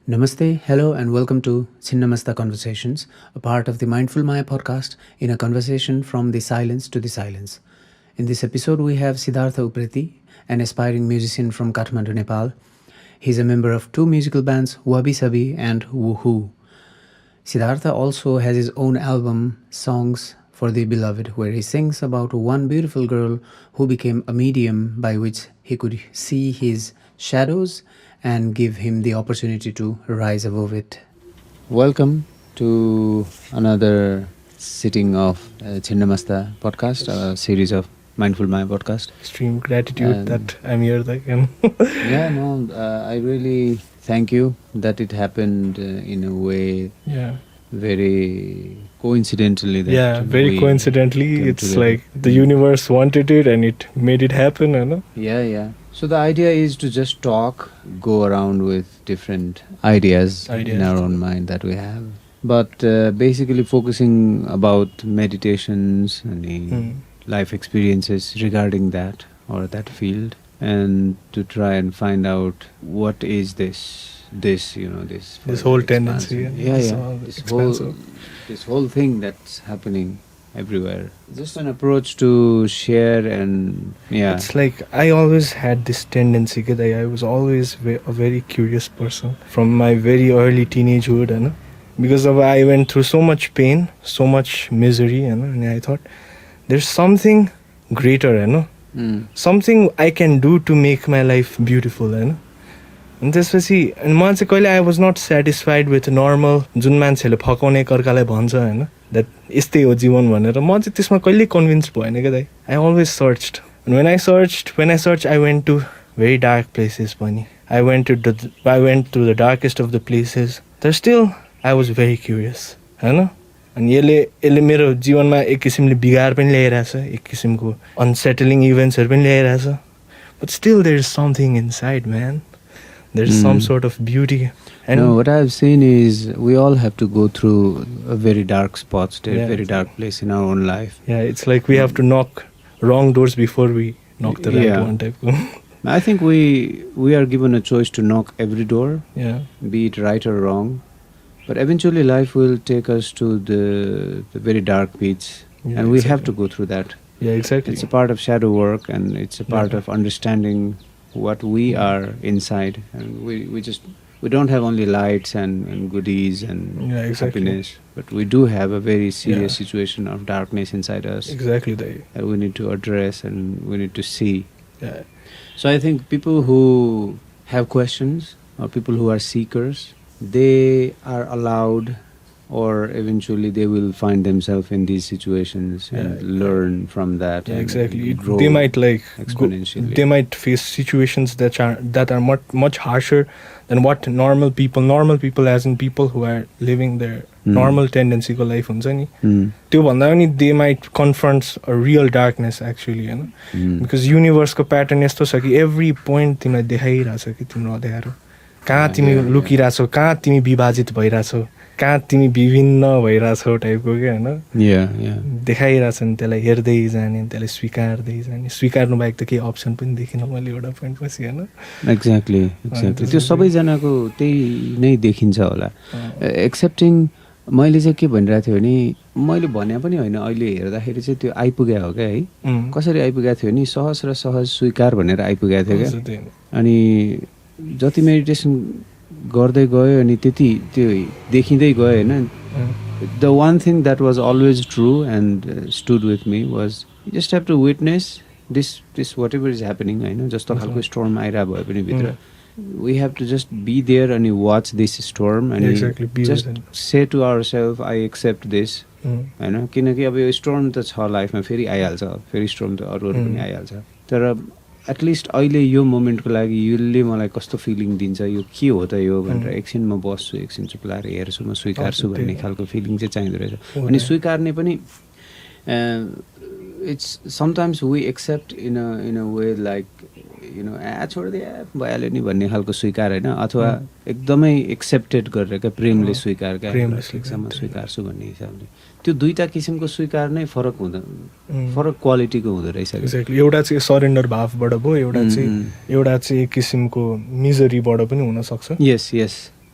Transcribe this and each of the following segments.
Namaste, hello, and welcome to Chhinnamasta Conversations, a part of the Mindful Maya podcast in a conversation from the silence to the silence. In this episode, we have Siddhartha Upreti, an aspiring musician from Kathmandu, Nepal. He's a member of two musical bands, WabiiSabii and Woohoo. Siddhartha also has his own album, Songs for the Beloved, where he sings about one beautiful girl who became a medium by which he could see his shadows and give him the opportunity to rise above it. Welcome to another sitting of Chhinnamasta podcast, a series of Mindful Maya podcast. Extreme gratitude that I'm here again. I really thank you that it happened in a way very coincidentally. Very coincidentally. It's together. Like the universe wanted it and it made it happen. You know? Yeah. So the idea is to just talk, go around with different ideas in our own mind that we have. But basically focusing about meditations and life experiences regarding that or that field, and to try and find out what is this whole tendency. This whole thing that's happening everywhere. Just an approach to share and It's like I always had this tendency that I was always a very curious person from my very early teenagehood, you know? Because I went through so much pain, so much misery, you know? And I thought there's something greater, you know? Something I can do to make my life beautiful, you know? And त्यसपछि म चाहिँ कहिले I was not satisfied with normal जुन मान्छेले फकाउने कर्कालाई भन्छ हैन that यस्तै हो जीवन भनेर म चाहिँ त्यसमा कहिले कन्भिन्स भएन के दाइ I always searched, and when I searched I went to very dark places पनि I went to the darkest of the places. There still I was very curious, हैन? अनि यसले मेरो जीवनमा एक किसिमले बिगार पनि ल्याइरहेछ, एक किसिमको unsettling events पनि ल्याइरहेछ, but still there is something inside, man. There's some sort of beauty. And no, what I've seen is we all have to go through a very dark spot, a very dark place in our own life. Yeah, it's like we have to knock wrong doors before we knock the right one type. I think we are given a choice to knock every door, be it right or wrong. But eventually life will take us to the very dark pits, and we have to go through that. Yeah, exactly. It's a part of shadow work, and it's a part of understanding what we are inside, and we don't have only lights and goodies and happiness, but we do have a very serious situation of darkness inside us. Exactly, that we need to address and we need to see. Yeah. So I think people who have questions or people who are seekers, they are allowed, or eventually they will find themselves in these situations and learn from that. Yeah, exactly. They might exponentially. They might face situations that are much harsher than what normal people as in people who are living their normal tendency ko life huncha ni. त्यो भन्दा पनि they might confront a real darkness actually, you know? Because universe ko pattern यस्तो छ कि every point तिमीलाई देखाइरहेछ कि तिम्रो अँध्यारो कहाँ तिमी लुकिरहेछौ, कहाँ तिमी विभाजित भइरहेछौ, कहाँ तिमी विभिन्न भइरहेछौ टाइपको के हैन देखाइरहेछ नि, त्यसलाई हेर्दै जाने, त्यसलाई स्वीकार्दै जाने. स्वीकार्नु बाहेक त केही अप्सन पनि देखिन मैले एउटा पोइन्ट पछि हैन. एक्ज्याक्टली त्यो सबैजनाको त्यही नै देखिन्छ होला. एक्सेप्टिङ मैले चाहिँ के भनिरहेको थिएँ भने मैले भने पनि होइन, अहिले हेर्दाखेरि चाहिँ त्यो आइपुग्या हो क्या है. कसरी आइपुगेको थियो नि, सहज र सहज स्वीकार भनेर आइपुगेको थियो क्या. अनि जति मेडिटेसन गर्दै गयो अनि त्यति त्यो देखिँदै गयो होइन. The one thing that was always true and stood with me was you just have to witness this whatever is happening होइन. जस्तो खालको स्टोर्म आइरहेको भए पनि भित्र we have to just be there अनि वाच दिस स्टोर्म अनि just say to our self I accept this होइन. किनकि अब यो स्टोर्म त छ लाइफमा, फेरि आइहाल्छ, फेरि स्टोर्म त अरू पनि आइहाल्छ. तर एटलिस्ट अहिले यो मोमेन्टको लागि यसले मलाई कस्तो फिलिङ दिन्छ, यो के हो त यो भनेर एकछिन म बस्छु, एकछिन चुप लाएर हेर्छु, म स्वीकार्छु भन्ने खालको फिलिङ चाहिँ चाहिँदो रहेछ. अनि स्वीकार्ने पनि it's sometimes we accept in a way like you know छोडिदिए भइहाल्यो नि भन्ने खालको स्वीकार होइन, अथवा एकदमै एक्सेप्टेड गरेर क्या प्रेमले स्वीकार क्या म स्वीकार्छु भन्ने हिसाबले. त्यो दुईटा किसिमको स्वीकार नै फरक क्वालिटीको हुँदो रहेछ. एक्ज्याक्टली. एउटा चाहिँ सरेन्डर भावबाट भयो, एउटा चाहिँ एक किसिमको मिजरीबाट पनि हुन सक्छ. यस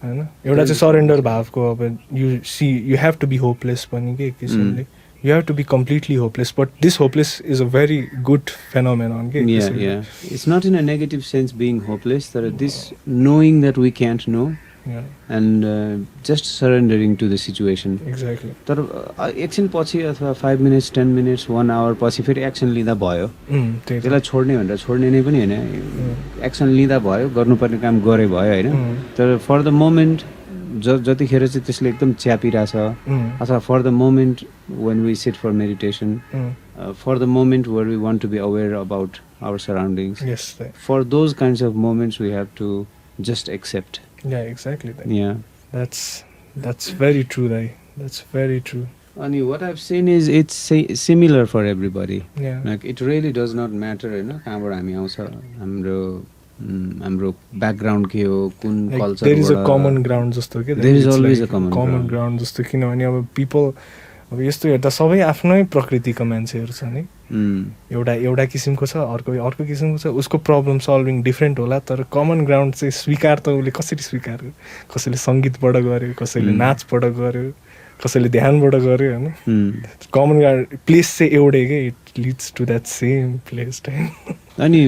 हैन एउटा चाहिँ सरेन्डर भावको अब you see you have to be hopeless पनि के एक किसिमले you have to be completely hopeless, but this hopeless is a very good phenomenon. Okay? Yeah. It's not in a negative sense being hopeless. There is this knowing that we can't know, and just surrendering to the situation. Exactly. तर एकछिन पछि अथवा 5 minutes, 10 minutes, 1 hour पछि फेरि action लिँदा भयो. त्यसलाई छोड्ने भनेर छोड्ने नै पनि हैन. एक्सन लिँदा भयो, गर्नुपर्ने काम गरे भयो हैन. तर फर द मोमेन्ट जतिखेर चाहिँ त्यसले एकदम च्यापिरहेछ अथवा for the moment when we sit for meditation, for the moment where we want to be aware about our surroundings, for those kinds of moments we have to just accept. Yeah, exactly. Yeah, that's very true, right? That's very true. And what I've seen is it's similar for everybody. Yeah, like it really does not matter, you know, कहाँबाट हामी आउँछ, हाम्रो background के हो, कुन culture, there is a common ground जस्तो के, there is always a common ground जस्तो किनभने अब people अब यस्तो हेर्दा सबै आफ्नै प्रकृतिको मान्छेहरू छ नि. एउटा किसिमको छ, अर्को किसिमको छ, उसको प्रब्लम सल्भिङ डिफ्रेन्ट होला, तर कमन ग्राउन्ड चाहिँ स्वीकार त उसले कसरी स्वीकार गर्यो, कसैले सङ्गीतबाट गर्यो, कसैले नाचबाट गर्यो, कसैले ध्यानबाट गर्यो होइन. कमन ग्राउन्ड प्लेस चाहिँ एउटै के, it leads to that same place time. अनि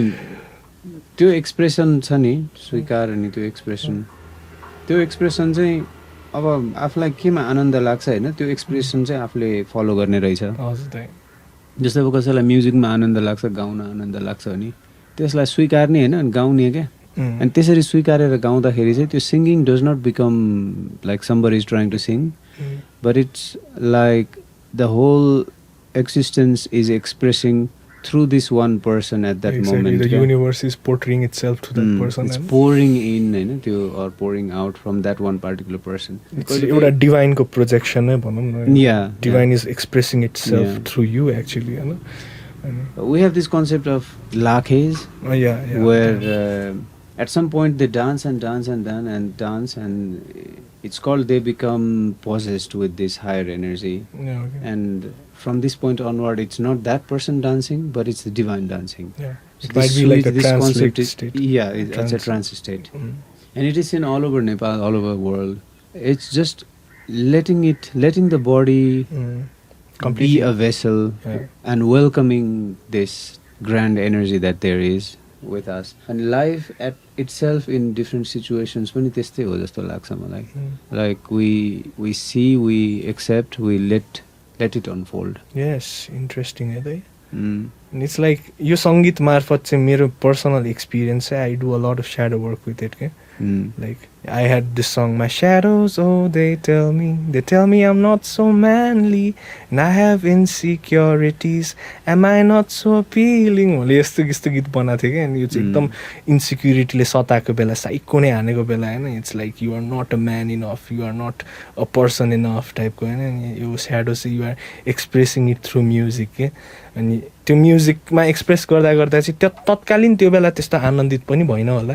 त्यो एक्सप्रेसन छ नि, स्वीकार अनि त्यो एक्सप्रेसन चाहिँ अब आफूलाई केमा आनन्द लाग्छ होइन, त्यो एक्सप्रेसन चाहिँ आफूले फलो गर्ने रहेछ. जस्तै अब कसैलाई म्युजिकमा आनन्द लाग्छ, गाउन आनन्द लाग्छ भने त्यसलाई स्वीकार्ने होइन, अनि गाउने क्या. अनि त्यसरी स्वीकारेर गाउँदाखेरि चाहिँ त्यो singing does not become like somebody is trying to sing, but it's like the whole existence is expressing through this one person at that moment. The universe is portraying itself to that person. It's pouring in, होइन त्यो, or pouring out from that one particular person. It's एउटा divine को projection नै भनौँ न. Yeah. Divine is expressing itself through you actually, होइन. We have this concept of Langage, where at some point they dance and dance and dance, and it's called they become possessed with this higher energy. And from this point onward, it's not that person dancing, but it's the divine dancing. It might be like a trance state. Yeah, it's a trance state. And it is in all over Nepal, all over the world. It's just letting the body be a vessel and welcoming this grand energy that there is with us. And life at itself in different situations पनि त्यस्तै हो जस्तो लाग्छ मलाई. Like we see, we accept, we let it unfold. Yes, interesting है. And it's like यो सङ्गीत मार्फत चाहिँ मेरो पर्सनल एक्सपिरियन्स चाहिँ I do a lot of shadow work with it. Like I had this song, my shadows, oh they tell me I'm not so manly and I have insecurities, am I not so appealing. मैले यस्तो गीत बनाएको थिएँ क्या. अनि यो चाहिँ एकदम इन्सिक्युरिटीले सताएको बेला, साइको नै हानेको बेला होइन. It's like you are not a man enough, you are not a person enough टाइपको होइन. अनि यो स्याडो चाहिँ you are expressing it through music के. अनि त्यो म्युजिकमा एक्सप्रेस गर्दा चाहिँ त्यो तत्कालीन त्यो बेला त्यस्तो आनन्दित पनि भएन होला,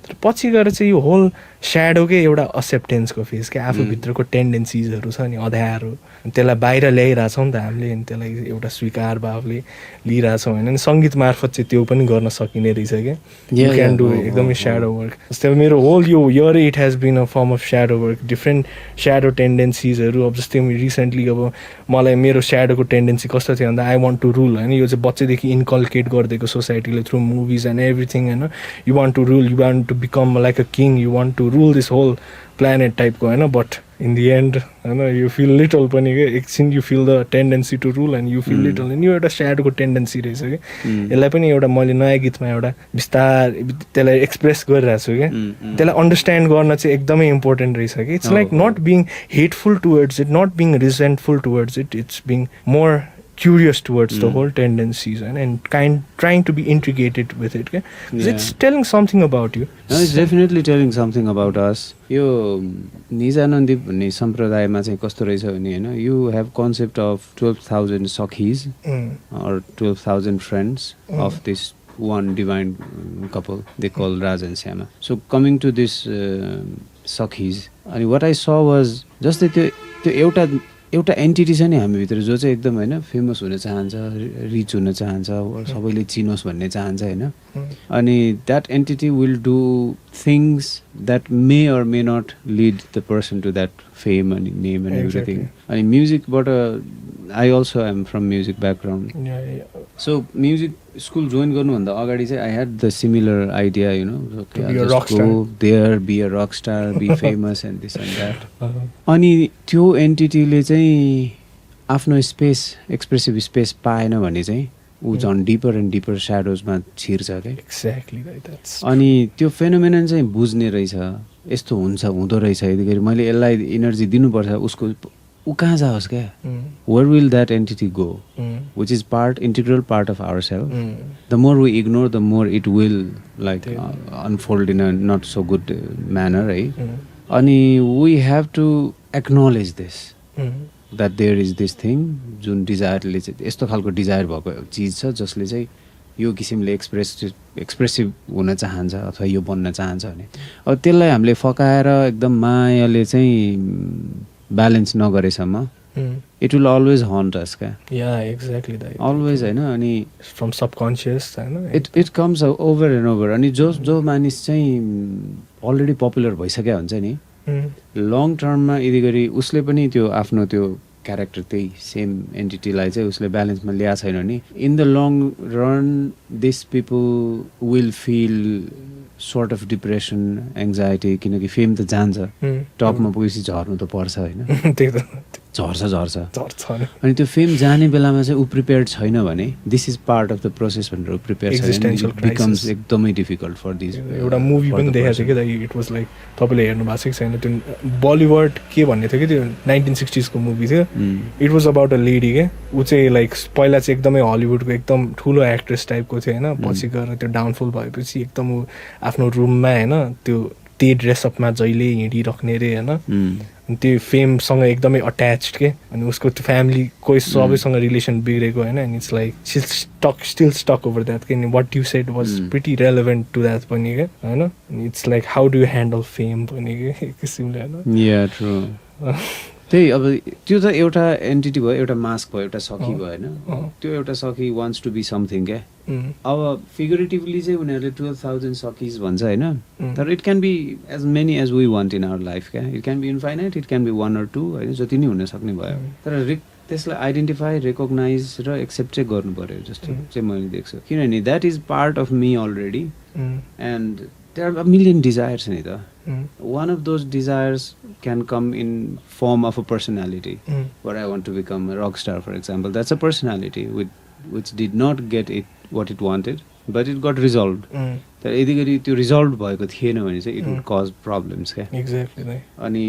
तर पछि गएर चाहिँ यो होल स्याडोकै एउटा एक्सेप्टेन्सको फेज क्या. आफूभित्रको टेन्डेन्सिजहरू छ नि, अध्यारो, त्यसलाई बाहिर ल्याइरहेछौँ नि त हामीले, अनि त्यसलाई एउटा स्वीकार भावले लिइरहेछौँ होइन. अनि सङ्गीत मार्फत चाहिँ त्यो पनि गर्न सकिने रहेछ क्या. यु क्यान डु एकदमै स्याडो वर्क. जस्तै अब मेरो होल यो year it has been a form of shadow work, different shadow टेन्डेन्सिजहरू. अब जस्तै रिसेन्टली अब मलाई मेरो स्याडोको टेन्डेन्सी कस्तो थियो भन्दा आई वान्ट टु रुल होइन. यो चाहिँ बच्चैदेखि इन्कल्केट गरिदिएको सोसाइटीले थ्रु मुभिज एन्ड एभ्रिथिङ होइन. You want to rule, you want to become like a king, you want to rule this whole planet टाइपको होइन. बट इन दि एन्ड होइन यु फिल लिटल पनि क्या. एकछिन you feel the tendency to rule and you feel little. अनि यो एउटा स्याडोको tendency रहेछ क्या. यसलाई पनि एउटा मैले नयाँ गीतमा एउटा बिस्तार त्यसलाई एक्सप्रेस गरिरहेको छु क्या. त्यसलाई अन्डरस्ट्यान्ड गर्न चाहिँ एकदमै इम्पोर्टेन्ट रहेछ कि. It's like not being hateful towards it, not being resentful towards it, it's being more curious towards the whole tendencies and trying to be integrated with it. It's telling something about you. No, it's definitely telling something about us. यो निजानन्दी भन्ने सम्प्रदायमा चाहिँ कस्तो रहेछ भने होइन, you have concept of 12,000 sakhis or 12,000 friends of this one divine couple they call Raj and Syama. So coming to this sakhis, and what I saw was just त्यो एउटा एउटा एन्टिटी छ नि हामीभित्र जो चाहिँ एकदम होइन फेमस हुन चाहन्छ, रिच हुन चाहन्छ, सबैले चिनोस् भन्ने चाहन्छ होइन. अनि that entity will do things that may or may not lead the person to that fame अनि नेम एन्ड एभ्रिथिङ. अनि म्युजिकबाट I also am from music background. So music school join गर्नुभन्दा अगाडि चाहिँ I had the similar idea you know, go there, be a rock star, be famous and this and that. अनि त्यो एन्टिटीले चाहिँ आफ्नो space, expressive space पाएन भने चाहिँ ऊ झन् डिपर एन्ड डिपर स्याडोजमा छिर्छ क्या. एक्ज्याक्टली. अनि त्यो फेनोमेनन चाहिँ बुझ्ने रहेछ, यस्तो हुन्छ, हुँदो रहेछ, यतिखेर मैले यसलाई इनर्जी दिनुपर्छ, उसको ऊ कहाँ जाओस् क्या. Where will that entity go, which is integral part of our self. The more we ignore the more it will like unfold in a not so good manner है. अनि we have to acknowledge this that there is this thing, जुन डिजायरले चाहिँ यस्तो खालको desire भएको चिज छ जसले चाहिँ यो किसिमले एक्सप्रेसिभ हुन चाहन्छ अथवा यो बन्न चाहन्छ भने अब त्यसलाई हामीले फकाएर एकदम मायाले चाहिँ ब्यालेन्स नगरेसम्म इट विल अलवेज हन्ट अस क्या. या एक्ज्याक्टली द्याट. अलवेज होइन. अनि फ्रम सबकन्सियस होइन, it comes over and over. अनि जो मानिस चाहिँ अलरेडी पपुलर भइसकेको हुन्छ नि, लङ टर्ममा यदि गरी उसले पनि त्यो आफ्नो त्यो क्यारेक्टर त्यही सेम एन्टिटीलाई चाहिँ उसले ब्यालेन्समा ल्याएको छैन भने in the long run this people will feel sort of depression, anxiety. किनकि फेम त जान्छ, टपमा पुगेपछि झर्नु त पर्छ होइन, झर्छ. अनि त्यो फेम जाने बेलामा चाहिँ ऊ प्रिपेयर्ड छैन भने this is part of the process भनेर ऊ प्रिपेयर छैन, इट बिकम्स एकदमै डिफिकल्ट फर दिस. एउटा मुभी पनि देखाएको थियो कि इट वाज लाइक, तपाईँले हेर्नु भएको छ कि छैन त्यो बलिउड के भन्ने थियो कि त्यो 1960s को मुभी थियो. It was about a lady के, ऊ चाहिँ लाइक पहिला चाहिँ एकदमै हलिउडको एकदम ठुलो एक्ट्रेस टाइपको थियो होइन, पछि गएर त्यो डाउनफल भएपछि एकदम ऊ आफ्नो रुममा होइन त्यो ड्रेसअपमा जहिले हिँडिराख्ने रे होइन, त्यो फेमसँग एकदमै अट्याच्ड के. अनि उसको त्यो फ्यामिली कोही सबैसँग रिलेसन बिग्रेको होइन. And it's like still stuck over that के. What you said was pretty relevant to that पनि के होइन. It's like how do you handle fame पनि के एक किसिमले होइन. त्यही अब त्यो त एउटा एन्टिटी भयो, एउटा मास्क भयो, एउटा सखी भयो होइन. त्यो एउटा सखी वान्ट्स टु बी समथिङ क्या. अब फिगरेटिभली चाहिँ उनीहरूले 12,000 सखीज भन्छ होइन, तर it can be as many as we want in our life क्या. It can be infinite, it can be 1 or 2 होइन, जति नै हुन सक्ने भयो. तर त्यसलाई आइडेन्टिफाई, रेकग्नाइज र एक्सेप्ट चाहिँ गर्नु पऱ्यो जस्तो चाहिँ मैले देख्छु. किनभने that is part of me already and there are a million desires in it. One of those desires can come in form of a personality. Where I want to become a rock star, for example. That's a personality which did not get it what it wanted, but it got resolved. तर यदि गरी त्यो resolve भएको थिएन भने चाहिँ it would cause problems क्या. Exactly. अनि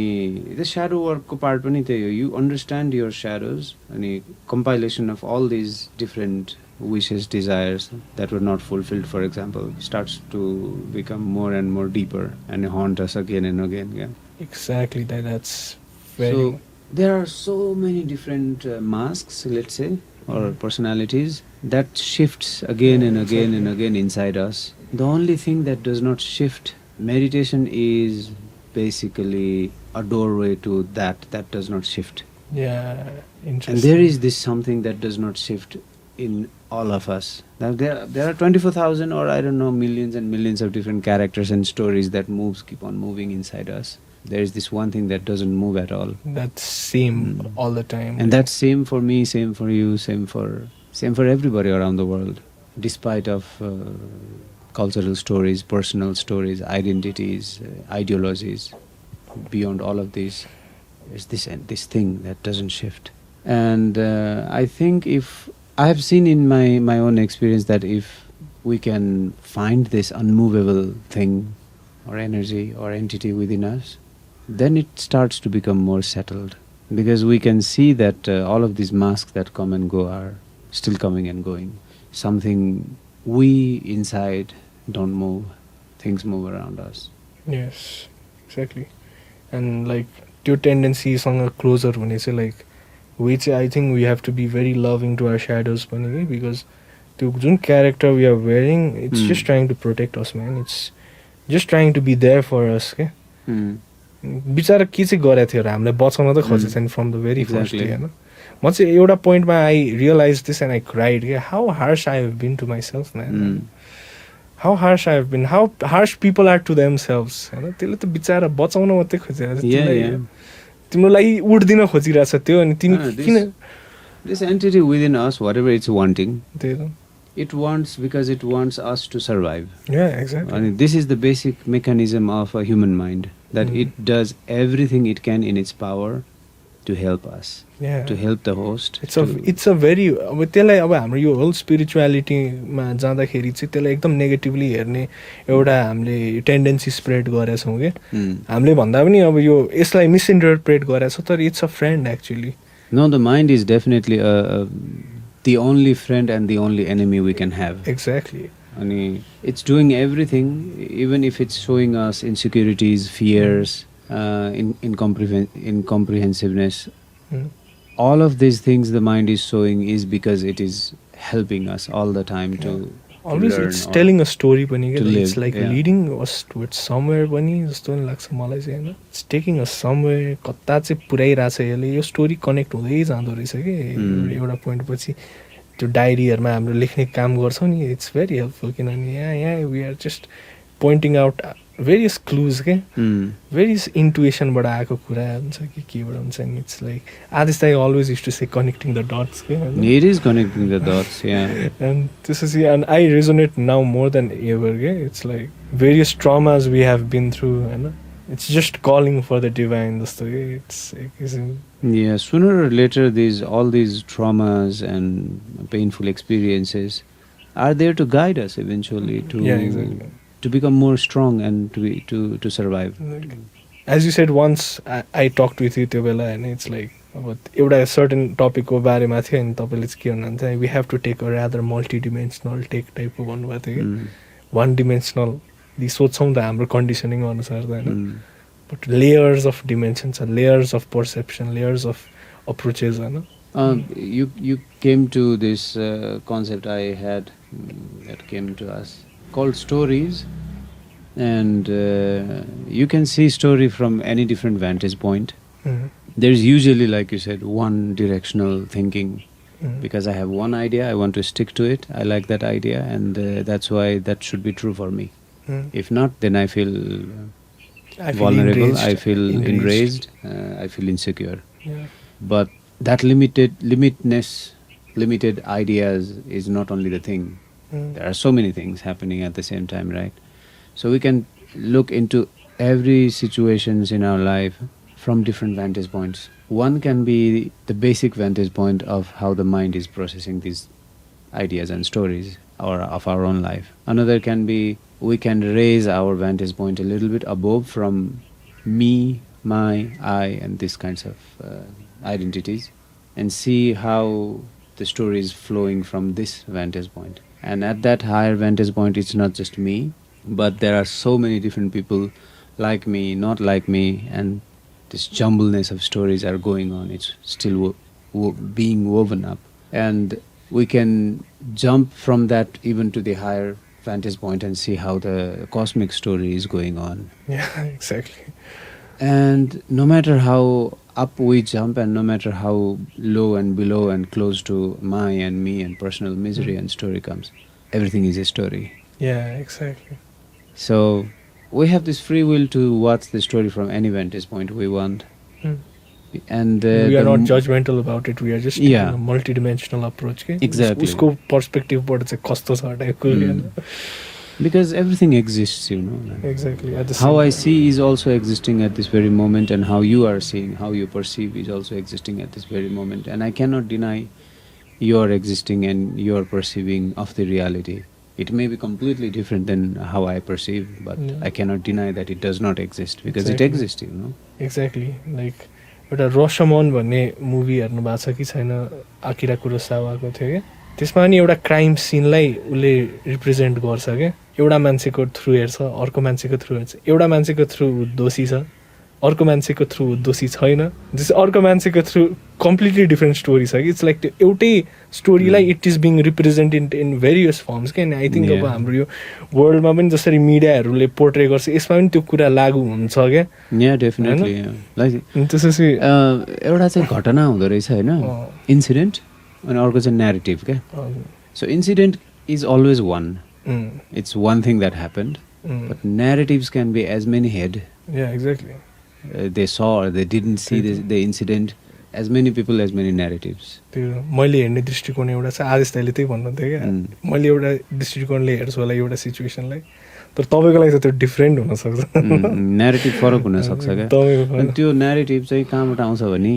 त्यो स्याडो वर्कको पार्ट पनि त्यही हो. यु अन्डरस्ट्यान्ड युर स्याडोज अनि compilation of all these different wishes, desires that were not fulfilled, for example, starts to become more and more deeper and haunt us again and again. Yeah. Exactly. That's very. So there are so many different masks, let's say, or personalities that shifts again and again and again inside us. The only thing that does not shift, meditation is basically a doorway to that does not shift. Yeah, interesting. And there is this something that does not shift in all of us. Now there are 24,000 or I don't know millions and millions of different characters and stories that keep on moving inside us. There is this one thing that doesn't move at all. That's same all the time. And that's same for me, same for you, same for everybody around the world. Despite of cultural stories, personal stories, identities, ideologies, beyond all of these, there's this thing that doesn't shift. And I think I have seen in my own experience that if we can find this unmovable thing or energy or entity within us, then it starts to become more settled. Because we can see that all of these masks that come and go are still coming and going. Something we inside don't move, things move around us. Yes, exactly. And like your tendency is on a closer when you say like, which I think we have to be very loving to our shadows because the character we are wearing, it's just trying to protect us, man. It's just trying to be there for us, okay? बिचारा के चाहिँ गरेको थियो र हामीलाई बचाउन त खोजेको छैन from the very first Exactly. होइन म चाहिँ एउटा पोइन्टमा I realise this and I cried के how harsh I have been to myself man how harsh I have been how harsh people are to themselves होइन त्यसले त बिचारा बचाउन मात्रै खोजिरहेको Yeah, छ yeah. तिम्रो लागि उठ्दिन खोजिरहेछ त्यो अनि तिमी किन This entity within us, whatever it's wanting, त्यही त it wants because it wants us to survive. Yeah, exactly. And this is the basic mechanism of a human mind, that Mm. it does everything it can in its power to help us, Yeah. to help the host. It's a very अब त्यसलाई अब हाम्रो यो whole स्पिरिचुअलिटीमा जाँदाखेरि चाहिँ त्यसलाई एकदम negatively हेर्ने एउटा हामीले टेन्डेन्सी स्प्रेड गरेका छौँ कि हामीले भन्दा पनि अब यो यसलाई मिसइन्टरप्रेट गरेका छ तर it's a friend actually No, the mind is definitely the only friend and the only enemy we can have. Exactly And it's doing everything, even if it's showing us insecurities, fears, incomprehensiveness. All of these things the mind is showing is because it is helping us all the time to always learn it's or telling a story पनि to क्या live, it's like yeah. Leading us towards somewhere पनि जस्तो पनि लाग्छ मलाई चाहिँ होइन it's taking a somewhere कता चाहिँ पुऱ्याइरहेछ यसले यो स्टोरी कनेक्ट हुँदै जाँदो रहेछ कि एउटा पोइन्ट पछि त्यो डायरीहरूमा हाम्रो लेख्ने काम गर्छौँ नि इट्स भेरी हेल्पफुल किनभने यहाँ we are just pointing out various clues के भेरियस इन्टुएसनबाट आएको कुरा हुन्छ कि केबाट हुन्छ नि इट्स लाइक आदिस I always use to say connecting the dots के It is connecting the dots, yeah. And त्यसपछि and I resonate now more than ever के it's like various traumas we have been through होइन it's just calling for the divine जस्तो के it's Yeah, sooner or later all these traumas and painful experiences are there to guide us eventually Yeah, exactly. to become more strong and to survive. as you said once I talked with you त्यो बेला होइन it's like अब एउटा certain टपिकको बारेमा थियो अनि तपाईँले चाहिँ के भन्नुहुन्छ we have to take a rather multi-dimensional take टाइपको भन्नुभएको थियो कि one dimensional सोध्छौँ त हाम्रो कन्डिसनिङ अनुसार त होइन बट लेयर्स अफ डिमेन्सन छ layers of perception layers of approaches होइन You came to this concept I had that came to us called stories, and you can see story from any different vantage point. There's usually, like you said, one directional thinking. Because I have one idea, I want to stick to it. I like that idea, and that's why that should be true for me. If not, then I feel vulnerable. enraged, I feel enraged. I feel insecure. Yeah. But that limited ideas is not only the thing. There are so many things happening at the same time, right? So we can look into every situations in our life from different vantage points. One can be the basic vantage point of how the mind is processing these ideas and stories or of our own life. Another can be we can raise our vantage point a little bit above from me, my, I, and these kinds of identities, and see how the story is flowing from this vantage point. And at that higher vantage point, it's not just me, but there are so many different people like me, not like me, and this jumbleness of stories are going on. It's still being woven up. And we can jump from that even to the higher vantage point and see how the cosmic story is going on. Yeah, exactly. And no matter how up we jump and no matter how low and below and close to my and me and personal misery and story comes, everything is a story. Yeah, exactly. So we have this free will to watch the story from any vantage point we want. And we are not judgmental about it. We are just Yeah. taking a multi-dimensional approach. के Exactly. उसको पर्सपेक्टिभबाट चाहिँ कस्तो छ टाइपको because everything exists, you know. Exactly. At the How same I time. see is also existing at this very moment, and how you are seeing, how you perceive is also existing at this very moment. And I cannot deny your existing and your perceiving of the reality. It may be completely different than how I perceive, but Yeah. I cannot deny that it does not exist because Exactly. it exists, you know. Exactly. Like एउटा रसमन भन्ने movie हेर्नु भएको छ कि छैन Akira कुरोसावाको थियो क्या त्यसमा नि एउटा क्राइम सिनलाई उसले रिप्रेजेन्ट गर्छ क्या एउटा मान्छेको थ्रु हेर्छ अर्को मान्छेको थ्रु हेर्छ एउटा मान्छेको थ्रु दोषी छ अर्को मान्छेको थ्रु दोषी छैन, जस्तै अर्को मान्छेको थ्रु कम्प्लिटली डिफ्रेन्ट स्टोरी छ कि इट्स लाइक त्यो एउटै स्टोरीलाई it is being represented in various forms क्या. अनि आई थिङ्क अब हाम्रो यो वर्ल्डमा पनि जसरी मिडियाहरूले पोर्ट्रे गर्छ यसमा पनि त्यो कुरा लागु हुन्छ क्या. डेफिनेटली. त्यसपछि एउटा चाहिँ घटना हुँदो रहेछ होइन, इन्सिडेन्ट, अनि अर्को चाहिँ न्यारेटिभ क्या. So incident is always one, it's one thing that happened, but narratives can be as many head. Yeah, exactly. They saw or they didn't see the incident. As many people, as many narratives. त्यो मैले हेर्ने दृष्टिकोण एउटा छ. आदेश दाइले त्यही भन्नुहुन्थ्यो क्या, मैले एउटा दृष्टिकोणले हेर्छु होला एउटा सिचुएसनलाई, तर तपाईँको लागि त त्यो डिफ्रेन्ट हुनसक्छ. न्यारेटिभ फरक हुनसक्छ क्या. अनि त्यो न्यारेटिभ चाहिँ कहाँबाट आउँछ भने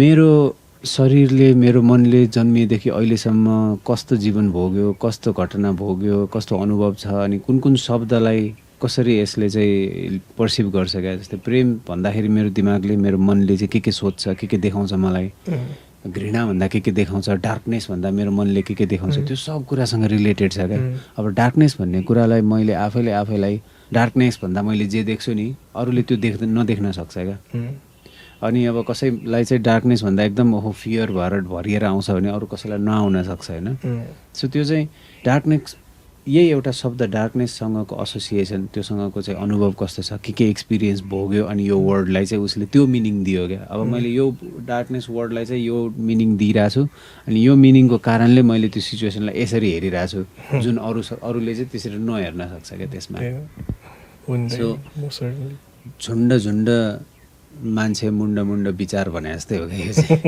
मेरो शरीरले, मेरो मनले जन्मिएदेखि अहिलेसम्म कस्तो जीवन भोग्यो, कस्तो घटना भोग्यो, कस्तो अनुभव छ, अनि कुन कुन शब्दलाई कसरी यसले चाहिँ पर्सिभ गर्छ क्या. जस्तै प्रेम भन्दाखेरि मेरो दिमागले, मेरो मनले चाहिँ के सोध्छ, के देखाउँछ मलाई, घृणा भन्दा के देखाउँछ, डार्कनेस भन्दा मेरो मनले के देखाउँछ, त्यो सब कुरासँग रिलेटेड छ क्या. अब डार्कनेस भन्ने कुरालाई मैले आफैलाई डार्कनेस भन्दा मैले जे देख्छु नि अरूले त्यो नदेख्न सक्छ क्या. अनि अब कसैलाई चाहिँ डार्कनेस भन्दा एकदम फियर भरिएर आउँछ भने अरू कसैलाई नआउन सक्छ होइन. सो त्यो चाहिँ डार्कनेस, यही एउटा शब्द डार्कनेससँगको एसोसिएसन, त्योसँगको चाहिँ अनुभव कस्तो छ, के एक्सपिरियन्स भोग्यो, अनि यो वर्डलाई चाहिँ उसले त्यो मिनिङ दियो क्या. अब मैले यो डार्कनेस वर्डलाई चाहिँ यो मिनिङ दिइरहेको छु, अनि यो मिनिङको कारणले मैले त्यो सिचुएसनलाई यसरी हेरिरहेको छु, जुन अरूले चाहिँ त्यसरी नहेर्न सक्छ क्या त्यसमा. सो झुन्ड मान्छे मुन्ड विचार भने जस्तै हो क्या यो चाहिँ.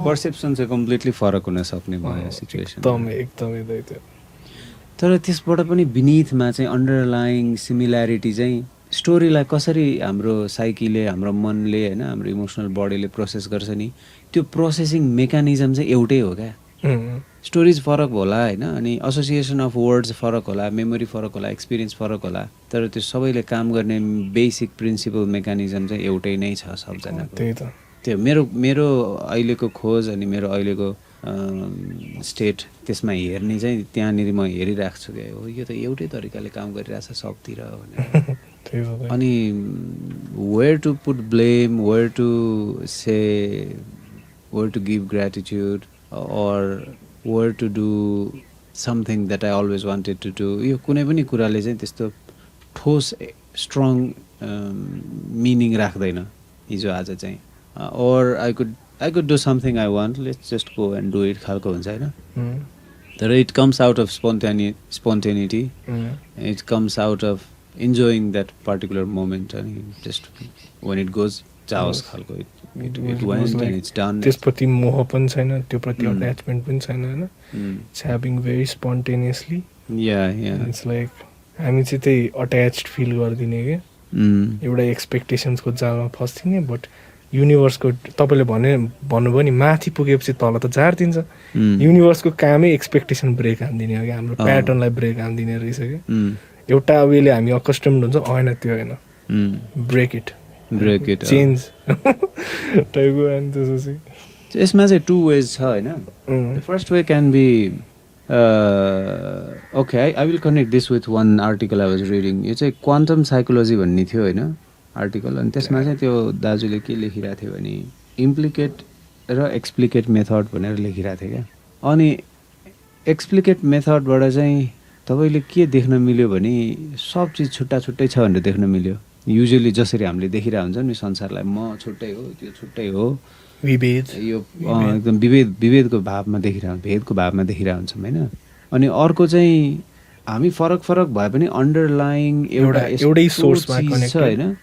पर्सेप्सन चाहिँ कम्प्लिटली फरक हुन सक्ने भयो सिचुएसन. एकदमै. तर त्यसबाट पनि बिनिथमा चाहिँ अन्डरलाइङ सिमिल्यारिटी चाहिँ स्टोरीलाई कसरी हाम्रो साइकीले, हाम्रो मनले होइन, हाम्रो इमोसनल बडीले प्रोसेस गर्छ नि, त्यो प्रोसेसिङ मेकानिजम चाहिँ एउटै हो क्या. स्टोरिज फरक होला होइन, अनि एसोसिएसन अफ वर्ड्स फरक होला, मेमोरी फरक होला, एक्सपिरियन्स फरक होला, तर त्यो सबैले काम गर्ने बेसिक प्रिन्सिपल मेकानिजम चाहिँ एउटै नै छ सबजनाको. त्यही त. त्यो मेरो अहिलेको खोज अनि मेरो अहिलेको स्टेट त्यसमा हेर्ने चाहिँ त्यहाँनिर म हेरिरहेको छु क्या. हो यो त एउटै तरिकाले काम गरिरहेछ सबतिर भनेर. अनि where to put blame, where to say, where to give gratitude, or where to do something that I always wanted to do. यो कुनै पनि कुराले चाहिँ त्यस्तो ठोस स्ट्रङ मिनिङ राख्दैन हिजो आज चाहिँ. or I could do something I want, let's just go and do it खालको हुन्छ होइन. तर it comes out of spontaneity, it comes out of enjoying that particular moment, and just when it goes chaos खालको it went and it's done. त्यसप्रति मोह पनि छैन, त्योप्रति attachment पनि छैन होइन. It's happening very spontaneously. Yeah. It's like हामी चाहिँ त्यही अट्याच्ड फिल गरिदिने क्या. एउटा एक्सपेक्टेसन्सको जालमा फस्दिने, बट युनिभर्सको तपाईँले भन्नुभयो नि माथि पुगेपछि तल त झारिदिन्छ. युनिभर्सको कामै एक्सपेक्टेसन ब्रेक हानिदिने हो कि हाम्रो प्याटर्नलाई ब्रेक हानिदिने रहेछ क्या. एउटा वेले हामी अकस्टम्ड हुन्छ, होइन त्यो होइन, ब्रेक इट चेन्ज टाइपको. अनि त्यसपछि यसमा चाहिँ 2 ways छ होइन. The first way can be okay, I will connect this with one article I was reading. यो चाहिँ क्वान्टम साइकोलोजी भन्ने थियो होइन आर्टिकल. अनि त्यसमा चाहिँ त्यो दाजुले के लेखिरहेको थियो भने इम्प्लिकेट र एक्सप्लिकेट मेथड भनेर लेखिरहेको थियो क्या. अनि एक्सप्लिकेट मेथडबाट चाहिँ तपाईँले के देख्न मिल्यो भने सब चिज छुट्टा छुट्टै छ भनेर देख्न मिल्यो. युजली जसरी हामीले देखिरहेको हुन्छ नि संसारलाई, म छुट्टै हो, त्यो छुट्टै हो, विभेद, यो एकदम विभेदको भावमा देखिरहेको, भेदको भावमा देखिरहेको हुन्छौँ होइन. अनि अर्को चाहिँ हामी फरक भए पनि अन्डरलाइङ एउटै सोर्समा कनेक्ट छ होइन,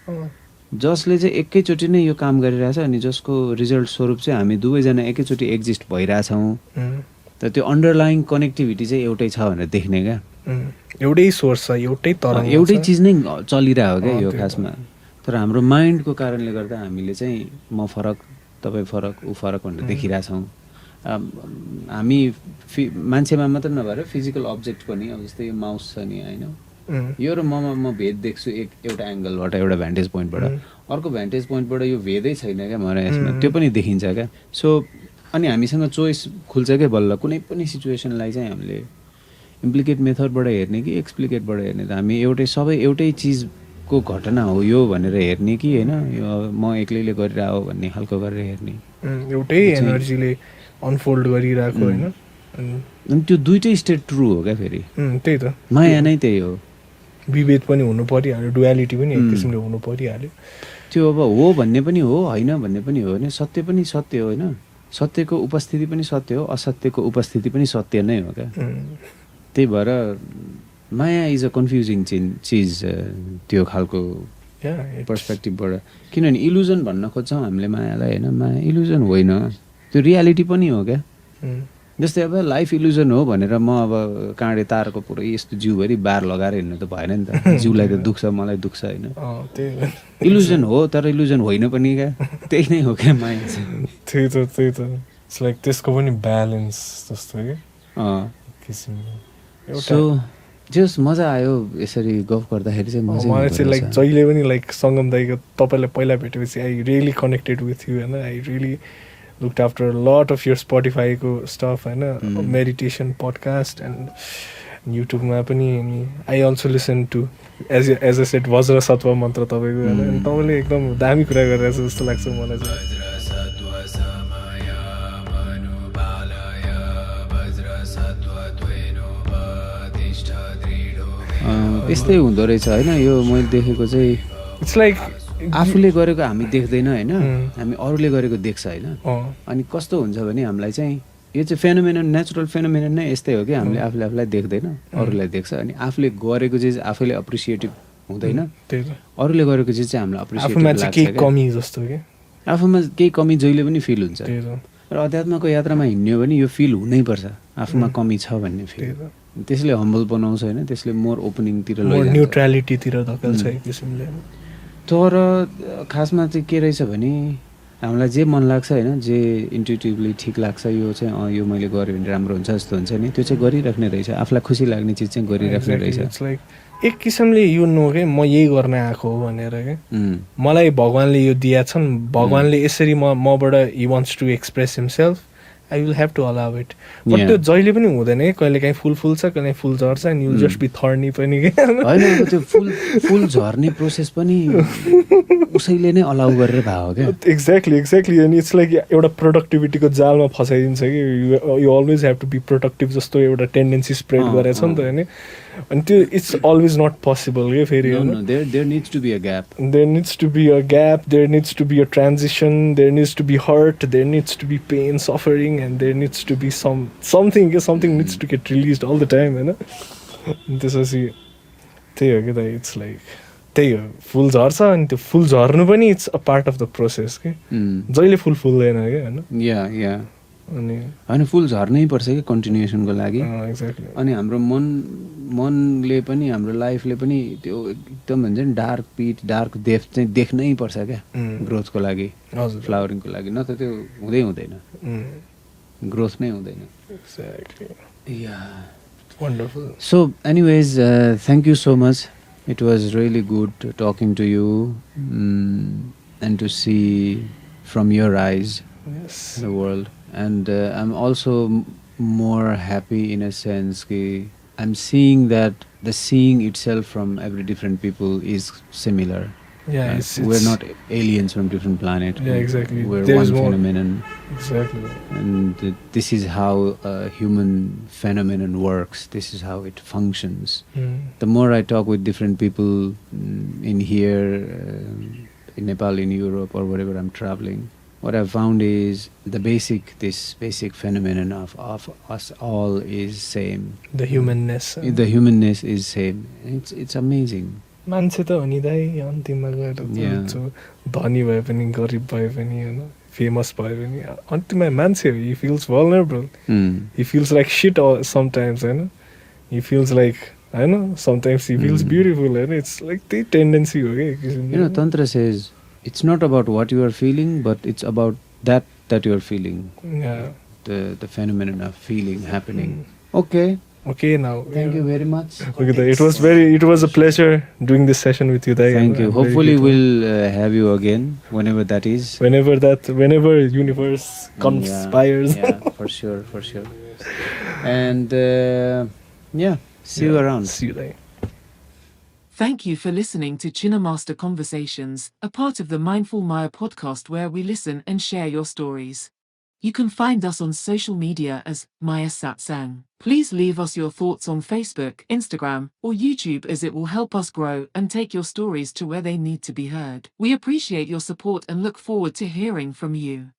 जसले चाहिँ एकैचोटि नै यो काम गरिरहेछ, अनि जसको रिजल्ट स्वरूप चाहिँ हामी दुवैजना एकैचोटि एक्जिस्ट भइरहेछौँ. तर त्यो अन्डरलाइङ कनेक्टिभिटी चाहिँ एउटै छ भनेर देख्ने क्या. एउटै सोर्स छ, एउटै तरङ्ग, एउटै चिज नै चलिरहेको क्या यो खासमा. तर हाम्रो माइन्डको कारणले गर्दा हामीले चाहिँ म फरक, तपाईँ फरक, ऊ फरक भनेर देखिरहेछौँ. हामी मान्छेमा मात्र नभएर फिजिकल अब्जेक्ट पनि, अब जस्तै यो माउस छ नि होइन, यो र म भेद देख्छु एउटा एङ्गलबाट, एउटा भ्यान्टेज पोइन्टबाट. अर्को भ्यान्टेज पोइन्टबाट यो भेदै छैन क्या मलाई यसमा, त्यो पनि देखिन्छ क्या. सो अनि हामीसँग चोइस खुल्छ क्या बल्ल कुनै पनि सिचुएसनलाई चाहिँ हामीले इम्प्लिकेट मेथडबाट हेर्ने कि एक्सप्लिकेटबाट हेर्ने त हामी सबै एउटै चिजको घटना हो यो भनेर हेर्ने कि होइन यो म एक्लैले गरिरहेको भन्ने खालको गरेर हेर्ने एउटै एनर्जीले अनफोल्ड गरिरहेको होइन अनि त्यो दुइटै स्टेट ट्रु हो क्या फेरि त्यही त माया नै त्यही हो विभेद पनि हुनु परिहाल्यो डुअलिटी पनि एक किसिमले हुनु परिहाल्यो त्यो अब हो भन्ने पनि हो होइन भन्ने पनि हो होइन सत्य पनि सत्य हो होइन सत्यको उपस्थिति पनि सत्य हो असत्यको उपस्थिति पनि सत्य नै हो क्या त्यही भएर माया इज अ कन्फ्युजिङ चिज त्यो खालको पर्सपेक्टिभबाट किनभने इल्युजन भन्न खोज्छौँ हामीले मायालाई होइन माया इल्युजन होइन त्यो रियालिटी पनि हो क्या जस्तै अब लाइफ इल्युजन हो भनेर म अब काँडे तारको पुरै यस्तो जिउभरि बार लगाएर हिँड्नु त भएन नि त जिउलाई त दुख्छ मलाई दुख्छ होइन इल्युजन हो तर इल्युजन होइन पनि क्या त्यही नै हो क्या माया चाहिँ त्यही त इट्स लाइक त्यसको पनि ब्यालेन्स जस्तो कि सो जस मजा आयो यसरी गफ गर्दाखेरि चाहिँ मलाई चाहिँ लाइक जहिले पनि लाइक सङ्गम दाइको तपाईँलाई पहिला भेटेपछि I really connected with you होइन I really looked after a lot of your Spotify ko stuff and meditation podcast and YouTube ma pani I also listen to as I said Vajra Sattva mantra tapaiko and tapaile ekdam dami kura garera cha jasto लाग्छ मलाई चाहिँ यस्तै हुँदो रहेछ होइन यो मैले देखेको चाहिँ इट्स लाइक आफूले गरेको हामी देख्दैन होइन हामी अरूले गरेको देख्छ होइन अनि कस्तो हुन्छ भने हामीलाई चाहिँ यो चाहिँ फेनोमेनन नेचुरल फेनोमेनन नै यस्तै हो कि हामीले आफूले आफूलाई देख्दैन अरूलाई देख्छ अनि आफूले गरेको चिज आफूले एप्रिसिएटिभ हुँदैन अरूले गरेको चिज चाहिँ हामीलाई एप्रिसिएटिभ लाग्छ कमी जस्तो के आफूमा केही कमी जहिले पनि फिल हुन्छ र अध्यात्मको यात्रामा हिँड्यो भने यो फिल हुनैपर्छ आफूमा कमी छ भन्ने फिल त्यसले हम्बल बनाउँछ होइन त्यसले मोर ओपनिङतिर लैजान्छ न्युट्रालिटीतिर धकेल्छ एक किसिमले तर खासमा चाहिँ के रहेछ भने हामीलाई जे मन लाग्छ होइन जे इन्ट्युटिभली ठिक लाग्छ यो चाहिँ यो मैले गरेँ भने राम्रो हुन्छ जस्तो हुन्छ नि त्यो चाहिँ गरिराख्ने रहेछ आफूलाई खुसी लाग्ने चिज चाहिँ गरिराख्ने रहेछ इट्स लाइक एक किसिमले यो नो के म यही गर्न आएको हो भनेर के मलाई भगवानले यो दिया छन् भगवानले यसरी मबाट he wants to express himself I will have to allow it. But त्यो जहिले पनि हुँदैन है कहिले काहीँ फुल फुल्छ कहिले फुल झर्छ and you'll just be thorny पनि के होइन त्यो फुल झर्ने प्रोसेस पनि उसैले नै अलाउ गरेर भयो क्या एक्ज्याक्टली अनि इट्स लाइक एउटा प्रोडक्टिभिटीको जालमा फसाइदिन्छ कि you always have to be productive जस्तो एउटा टेन्डेन्सी स्प्रेड गरेछ नि त होइन अनि त्यो इट्स अलवेज नट पोसिबल के फेरि there needs to be a gap there needs to be a transition there needs to be hurt there needs to be pain suffering and there needs to be something needs to get release all the time होइन त्यसपछि त्यही हो कि त it's like त्यही हो फुल झर्छ अनि त्यो फुल झर्नु पनि it's a part of the process के जहिले फुल फुल्दैन कि होइन अनि होइन फुल झर्नै पर्छ कि कन्टिन्युएसनको लागि अनि हाम्रो मनले पनि हाम्रो लाइफले पनि त्यो एकदम हुन्छ नि डार्क डेप्थ चाहिँ देख्नै पर्छ क्या ग्रोथको लागि फ्लावरिङको लागि न त त्यो हुँदैन ग्रोथ नै हुँदैन Wonderful. So anyways, thank you so much. It was really good talking to you and to see from your eyes the world. And I'm also more happy in a sense that I'm seeing that the seeing itself from every different people is similar. Yeah, we're not aliens from different planet. Yeah, exactly. We're one phenomenon. Exactly. And this is how a human phenomenon works. This is how it functions. The more I talk with different people in here, in Nepal, in Europe, or wherever I'm traveling, what I've found is this basic phenomenon of us all is same. The humanness. The humanness is same. It's amazing. मान्छे त हो नि दाइ अन्तिममा गएर धनी भए पनि गरिब भए पनि होइन फेमस भए पनि अन्तिममा मान्छे हो ही feels vulnerable. He feels like shit sometimes होइन he feels like होइन sometimes he feels beautiful होइन it's like त्यही tendency हो कि Tantra says it's not about what you are feeling but it's about that you are feeling. The phenomenon of feeling happening. Okay, Okay, now. Thank you very much. Okay, Dai. It was a pleasure doing this session with you, Dai. Thank you. I'm very Hopefully grateful. we'll have you again whenever that is. Whenever universe conspires. Yeah, for sure. And yeah, see you around. See you, Dai. Thank you for listening to Chhinnamasta Conversations, a part of the Mindful Maya podcast where we listen and share your stories. You can find us on social media as Maya Satsang. Please leave us your thoughts on Facebook, Instagram, or YouTube as it will help us grow and take your stories to where they need to be heard. We appreciate your support and look forward to hearing from you.